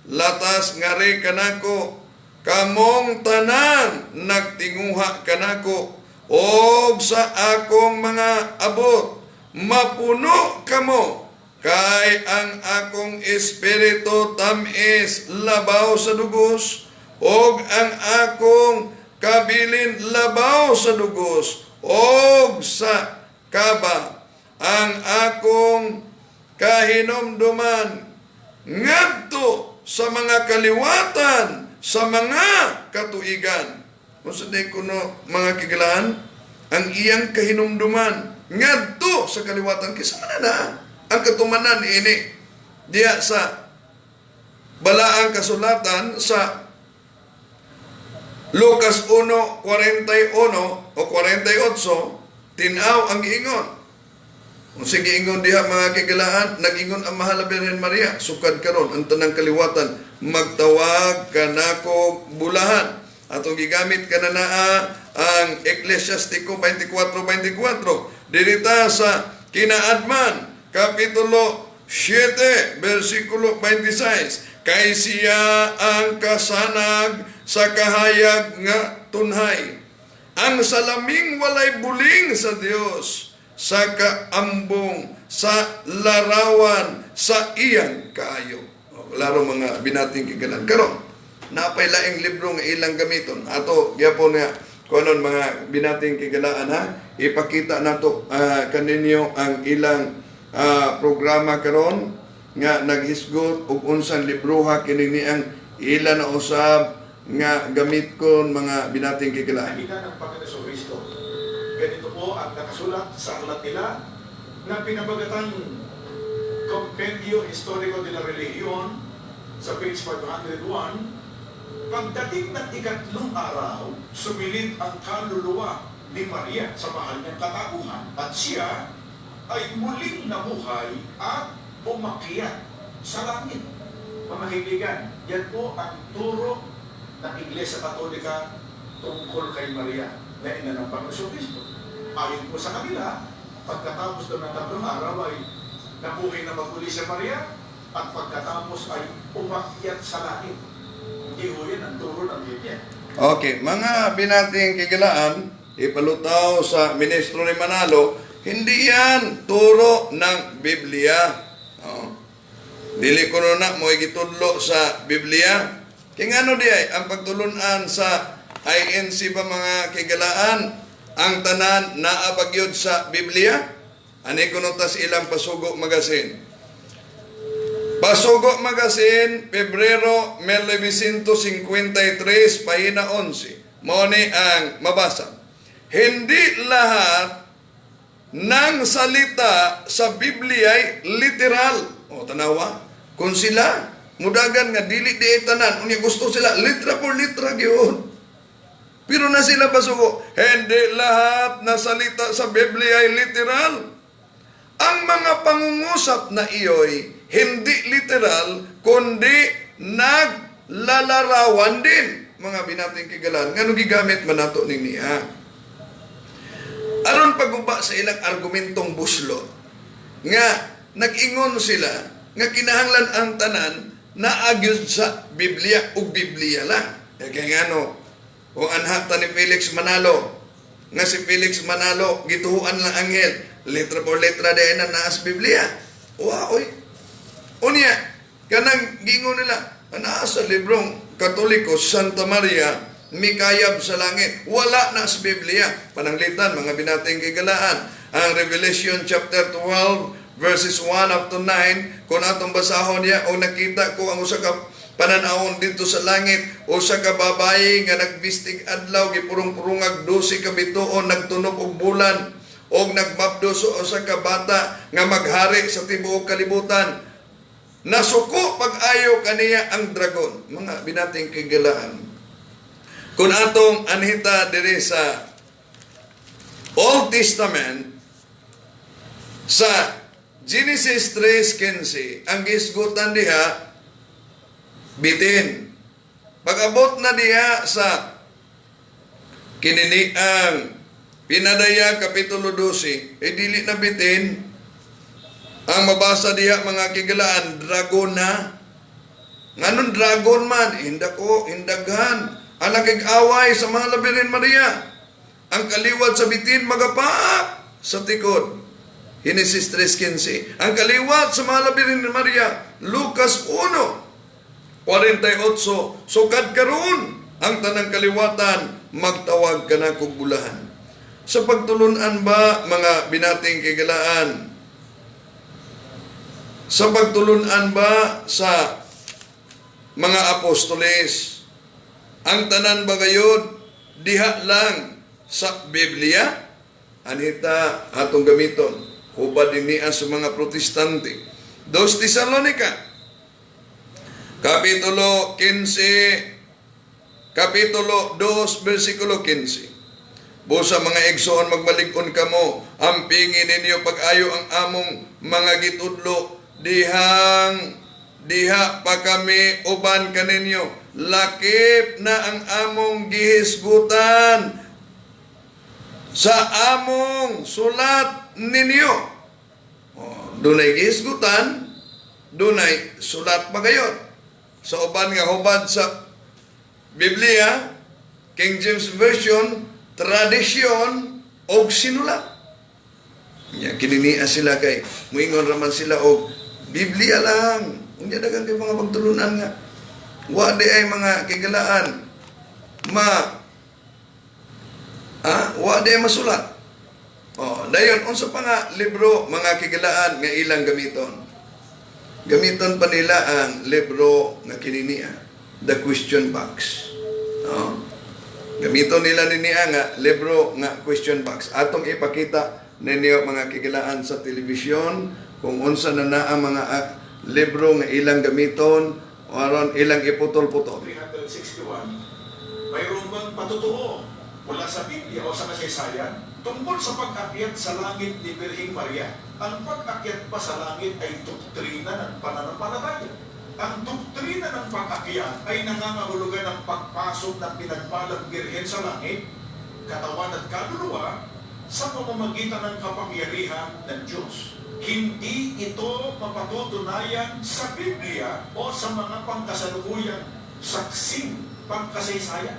S1: Latas nga ri kanako, kamong tanan nagtinguha kanako, og sa akong mga abot, mapuno kamo, kay ang akong espiritu tamis labaw sa dugos, og ang akong kabilin labaw sa dugos, og sa kaba, ang akong kahinomduman ngadto sa mga kaliwatan, sa mga katuigan. Kung sa day kuno mga kigalaan, ang iyang kahinumduman ngadto sa kaliwatan, kisa na ang katumanan ini diya sa balaang kasulatan sa Lucas 1:41 o 48, tinaw ang giingon. Kung sige ingon diha mga kigalaan, nag-ingon ang mahal na Birhen Maria, sukad karon ang tanang kaliwatan, magtawag kanako bulahan. Atong gigamit kananaa ang Ecclesiastico 24:24. Dirita sa Kinaadman, Kapitulo 7, versikulo 26. Kay siya ang kasanag sa kahayag nga tunhay. Ang salaming walay buling sa Dios, sa kaambong, sa larawan, sa iyang kaayo. Laro mga binating kigalan. Karon, napay laing libro nga ilang gamiton. Ato, gyapon nga, kuanon mga binating kigalaan ha, ipakita nato kaninyo ang ilang programa karon nga naghisgot og unsang libroha kini ang ilan na usab nga gamit kon mga binating kigalaan.
S2: Nakita ng Panginoon Kristo. Ganito po ang nakasulat sa aklat nila na pinabagatan Compendio Historico de la Religion sa page 501. Pagdating ng ikatlong araw, sumilid ang kaluluwa ni Maria sa mahal niyang katauhan at siya ay muling nabuhay at umakyat sa langit. Mga kaibigan, yan po ang turo ng Iglesia Katolika tungkol kay Maria na ina ng Panginoon Kristo. Ayon po sa kanila, pagkatapos doon ng 3 araw ay nabuhay na maguli si Maria at pagkatapos ay umakyat sa langit. Hindi ho yan ang turo ng Biblia.
S1: Okay, mga binating kigalaan, ipalutaw sa ministro ni Manalo, hindi yan turo ng Biblia. Dili ko na mo igitudlo sa Biblia. Kaya ano di ay, ang pagtulunan sa INC ba mga kigalaan, ang tanan naabagyod sa Biblia? Ani ko tas ilang Pasugo Magazine. Pasugo Magazine, Pebrero 1953, pahina 11. Mao ni ang mabasa. Hindi lahat ng salita sa Biblia ay literal. O tanawa, kung sila mudagan nga dili di tanan, unya gusto sila litra por litra gyud. Pero na sila Pasugo, hindi lahat na salita sa Biblia ay literal. Ang mga pangungusap na iyo'y hindi literal, kundi naglalarawan din. Mga binating kigalan, nga gigamit man nato niya. Aron paguba sa ilang argumentong buslo, nga nag-ingon sila, nga kinahanglan ang tanan na agyud sa Biblia o Biblia lang. Kaya nga no, kung anhata ni Felix Manalo, nga si Felix Manalo, gituhuan lang anghel, letra por letra din na naas Biblia. Wow, oy. Unya, kanang gingon nila, naas sa librong Katoliko, Santa Maria, mikayab sa langit. Wala na sa Biblia. Pananglitan, mga binating kigalaan. Ang Revelation chapter 12, verses 1 up to 9, kung atong basahon niya, o nakita ko ang usa ka pananawon dito sa langit, o sa kababayi nga nagbistig adlaw, gipurong-purungag 12 ka bituon, nagtunog og bulan, o nagbabdo sa usa ka bata nga maghari sa tibuok kalibutan. nasuko pag-ayo kaniya ang dragon. Mga binating kigalaan. Kung atong anhita diri sa Old Testament, sa Genesis 3:15, ang gisgutan diha, bitin. Pag-abot na diha sa kininiang Pinadaya Kapitulo 12, dili na bitin. Ang mabasa diha mga kigalaan, dragon na. Nganon dragon man, hindaghan. Anak away sa mga labirin Maria. Ang kaliwat sa bitin magapaak sa tikod. Genesis 3:15. Ang kaliwat sa mga labirin ni Maria, Lucas 1:48. Sukad karon ang tanang kaliwatan, magtawag ka na kog bulahan. Sa pagtulunan ba, mga binating kigalaan? Sa pagtulunan ba sa mga apostoles, ang tanan ba gayud diha lang sa Biblia? Anita atong gamiton. Hubad niya sa mga protestante. 2 Tesalonica, Kapitulo 2, versikulo 15. Busa mga igsoon magmalig-on kamo, ampingin ninyo pag-ayo ang among mga gitudlo, diha pa kami uban kaninyo, lakip na ang among gihisgutan sa among sulat ninyo. Dunay gihisgutan, dunay sulat pa gayon. Sa uban nga hubad sa Biblia, King James Version, tradisyon o sinulat. Kininiya sila kay, muingon raman sila o Biblia lang. Unya dagang kay mga pagtulunan nga. Wadi ay mga kigalaan. Wadi ay masulat. Dayon, unsa pa nga libro, mga kigalaan nga ilang gamiton. Gamiton pa nila ang libro nga kininiya, The Question Box. Gamiton nila niya nga libro nga question box. Atong ipakita ninyo mga kikilaan sa telebisyon kung unsa na ang mga libro nga ilang gamiton o aron ilang iputol-putol.
S2: 361, mayroon bang patutuo mula sa Biblia o sa kasaysayan tungkol sa pag-akyat sa langit ni Birheng Maria? Ang pag-akyat pa sa langit ay doktrina ng pananampalataya. Ang doktrina ng pag-akyat ay nangangahulugan ng pagpasok ng pinagpalang birhen sa langit, katawan at kaluluwa sa pamamagitan ng kapangyarihan ng Diyos. Hindi ito mapatutunayan sa Biblia o sa mga pangkasalukuyang saksing pangkasaysayan.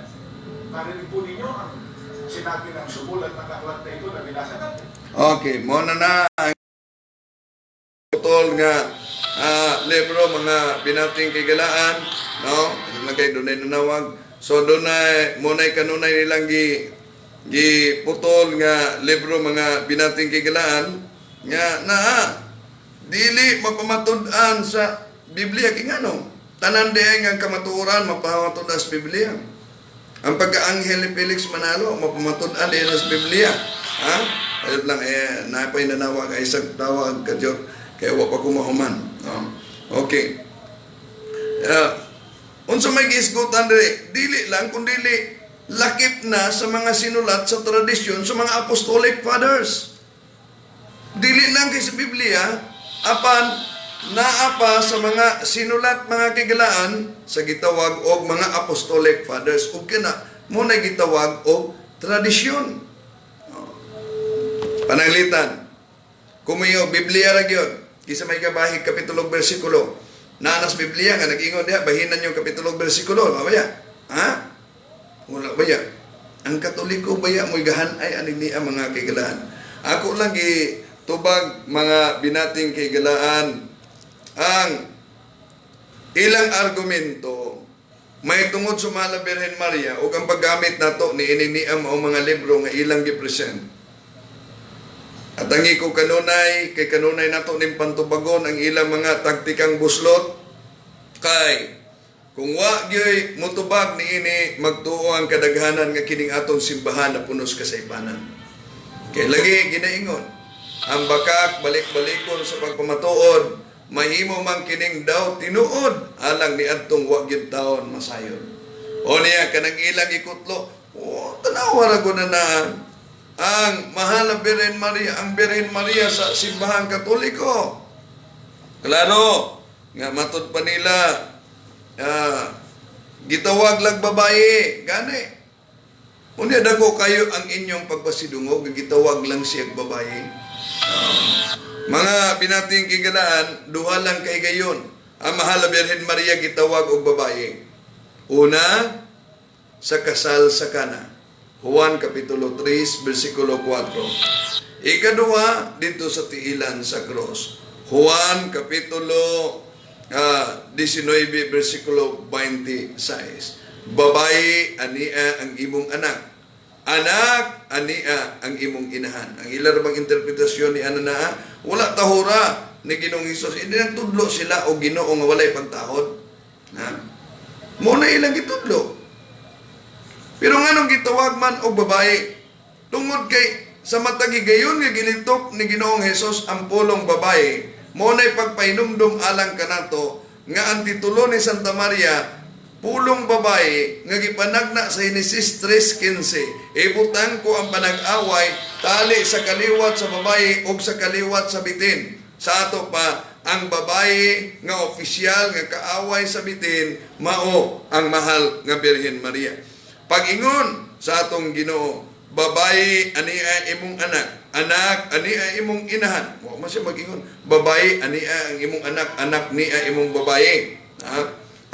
S2: Narinig po ninyo ang sinabi ng sumulat ng aklat na ito na binasa natin.
S1: Okay, muna na ang putol nga libro mga binating kigalaan, no? Lagay dunay nanawag. So dunay munay kanunay nilang gi putol nga libro mga binating kigalaan nga dili mapamatud-an sa Biblia kingano. Tanan diay nga kamatuoran mapamatud sa Biblia. Ang pagka-anghel ni Felix Manalo mapamatud-an diay sa Biblia. Ayun lang napay nanawag ay isang tawag kadyo kay wa pa kumahuman. Okay. Unsa may gisgutan dili lang kundi lakip na sa mga sinulat sa tradisyon sa mga apostolic fathers. Dili lang kay sa Biblia, apan naapa sa mga sinulat mga kigalaan sa gitawag og mga apostolic fathers ug kana mo na gitawag og tradisyon. Pananglitan. Kumayo Biblia ra gyud. Kisa may kabahig kapitulo bersikulo. Nanas Biblia nga nag-ingon diha bahinan yung kapitulo bersikulo, mabaya. Wala baya. Ang Katoliko baya mo'y gahanay aning niya mga kigalaan. Ako lang tubag mga binating kigalaan ang ilang argumento may tungod sa Mahal na Birhen Maria o ang paggamit nato ni ininiam o mga libro nga ilang gipresent. At ang iko kanunay, kay kanunay nato ning pantubagon ang ilang mga taktikang buslot kay kung wa gyoy mutubag niini magtuo ang kadaghanan nga kining atong simbahan na punos kasaypanan. Kay lagi ginaingon ang bakak balik-balikon sa pagpamatuod mahimo man kining daw tinuod alang ni adtong wa gyud taon masayon. O niya kanang ilang ikutlo, tanawa ra ko na ang mahal na Birhen Maria, ang Birhen Maria sa simbahan Katoliko. Klaro, nga matod pa nila, gitawag lang babae, gani. Unya dako kayo ang inyong pagpasidungog, gitawag lang siya babae. Mga binating kigalaan, duha lang kay gayon. Ang mahal na Birhen Maria gitawag og babae. Una, sa kasal sa Kana. Juan Kapitulo 3, versikulo 4. Ikaduha, dito sa tiilan sa cross. Juan Kapitulo 19, versikulo 26. Babae, ania ang imong anak. Anak, ania ang imong inahan. Ang ilarabang interpretasyon ni Anana, wala tahura ni Ginoong Hesus. Hindi nang tudlo sila o Ginoo nga walay pagtahod. Muna ilang gitudlo. Pero nga nung gitawag man og babae, tungod kay sa matagi gayon nga gilitok ni Ginoong Hesus ang pulong babae, mo na'y pagpainumdum alang kanato nga ang titulo ni Santa Maria, pulong babae nga gipanagna sa Henesis 3:15. Ibutang ko ang panag-away tali sa kaliwat sa babae ug sa kaliwat sa bitin. Sa ato pa ang babae nga opisyal nga kaaway sa bitin mao ang mahal nga Birhen Maria. Pag-ingon sa atong Ginoo, babae ania imong anak, anak ania imong inahan. Wa man siya mag-ingon, babae ania ang imong anak, anak niya imong babae.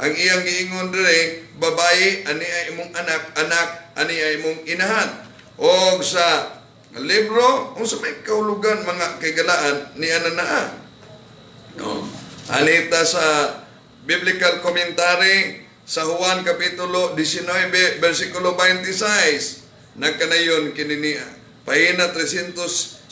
S1: Ang iyang giingon dire, babae ania imong anak, anak ania imong inahan. O sa libro, kung sa may kaulugan mga kagalaan ni Anana. Anita sa biblical commentary sa Juan Kapitulo 19, versikulo 26, nagkanayon kininiya. Pahina 357,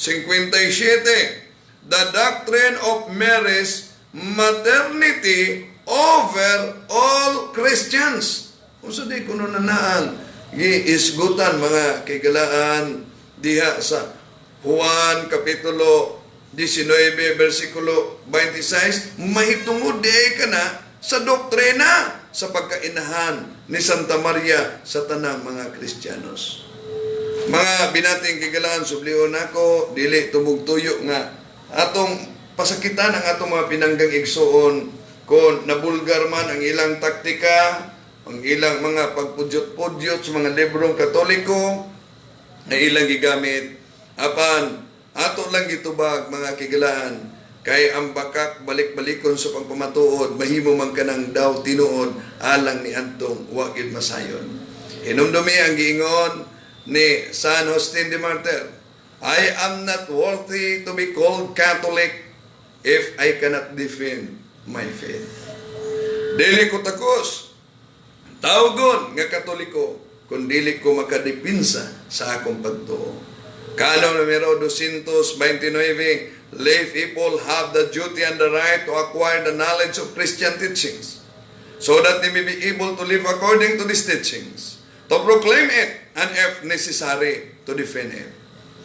S1: the doctrine of Mary's maternity over all Christians. Kung sa di kuno nanaan, giisgutan mga kagalaan diha sa Juan Kapitulo 19, versikulo 26, mahitungod di ka na sa doktrina sa pagkainahan ni Santa Maria sa tanang mga Kristiyanos. Mga binating kigalaan, sublion ako, dili tumugtuyo nga atong pasakitan ang atong mga pinanggang igsuon kung nabulgar man ang ilang taktika, ang ilang mga pagpudyot-pudyot sa mga librong Katoliko na ilang gigamit. Apan, ato lang gitubag mga kigalaan, kay ang bakak balik-balikon sa pagpamatuod, mahimo man kanang daw tinuod alang ni antong wa gid masayon. Hinumdumi ang giingon ni San Agustin de Martir, I am not worthy to be called Catholic if I cannot defend my faith. Dili ko takos tawgon nga Katoliko kung dili ko makadepinsa sa akong pagtuo. Canon numero 229, lay people have the duty and the right to acquire the knowledge of Christian teachings so that they may be able to live according to these teachings, to proclaim it, and if necessary, to defend it.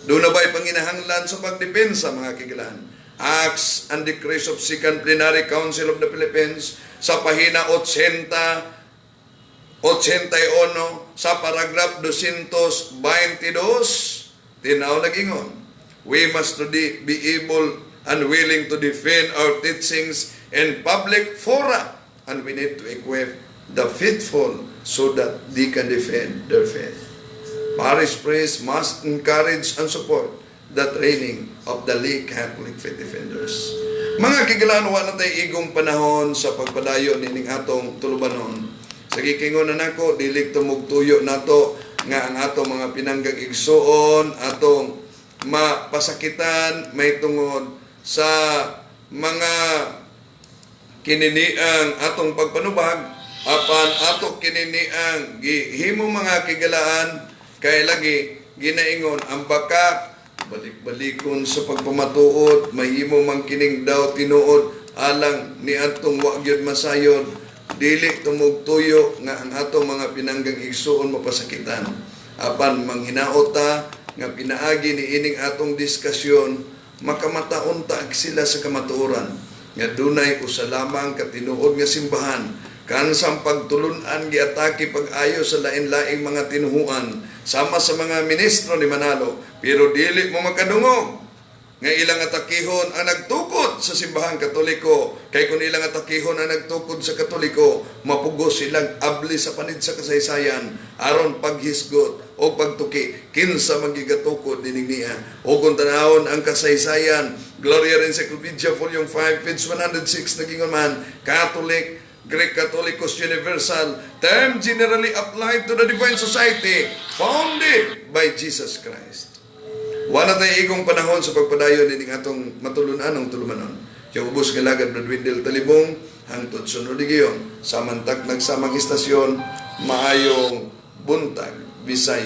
S1: Doon na ba'y panginahanglan sa pagdepensa, mga kigalan? Acts and Decrees of Second Plenary Council of the Philippines sa pahina 81 sa paragraph 222, tinaw nag-ingon, we must be able and willing to defend our teachings in public fora, and we need to equip the faithful so that they can defend their faith. Parish priests must encourage and support the training of the lay Catholic faith defenders. Mga kigalaan, wala tayo igong panahon sa pagpadayo nining atong tulubanon. Sa gikingon na nako, dilig tumugtuyo nato nga ang atong mga pinanggang igsuon, atong mapasakitan, may tungod sa mga kininiang atong pagpanubag, apan ato kininiang gihimo mga kigalaan, kay lagi ginaingon ang bakak balik-balikon sa pagpamatuod, mahimo man kining daw tinuod alang ni atong wa gyud masayon, dili tumugtuyo nga ang atong mga pinanggang igsuon mapasakitan. Apan manghinaota nga pinaagi ni ining atong diskasyon, makamataon ta sila sa kamatuoran. nga dunay usa lamang katinuod nga simbahan kansang pagtulunan giatake pag-ayo sa lain-laing mga tinuhuan sama sa mga ministro ni Manalo, pero dili mo makadungog nga ilang atakihon ang nagtukod sa simbahang Katoliko, kay kung ilang atakihon ang nagtukod sa Katoliko, mapugos silang abli sa panid sa kasaysayan aron paghisgot o pagtuki kinsa magigatukod dining niya. O kung tanawon ang kasaysayan, Gloria Encyclopedia Volume 5 page 106 nagingon man, Catholic, Greek Catholicos Universal, term generally applied to the Divine Society founded by Jesus Christ. Wala tayo igong panahon sa pagpadayon din atong matulunan ng tulumanon. Yung ubos nga lagad na dwindel talibong, hangtod sunod giyon, samantag nagsamang istasyon, maayong buntag, Bisaya.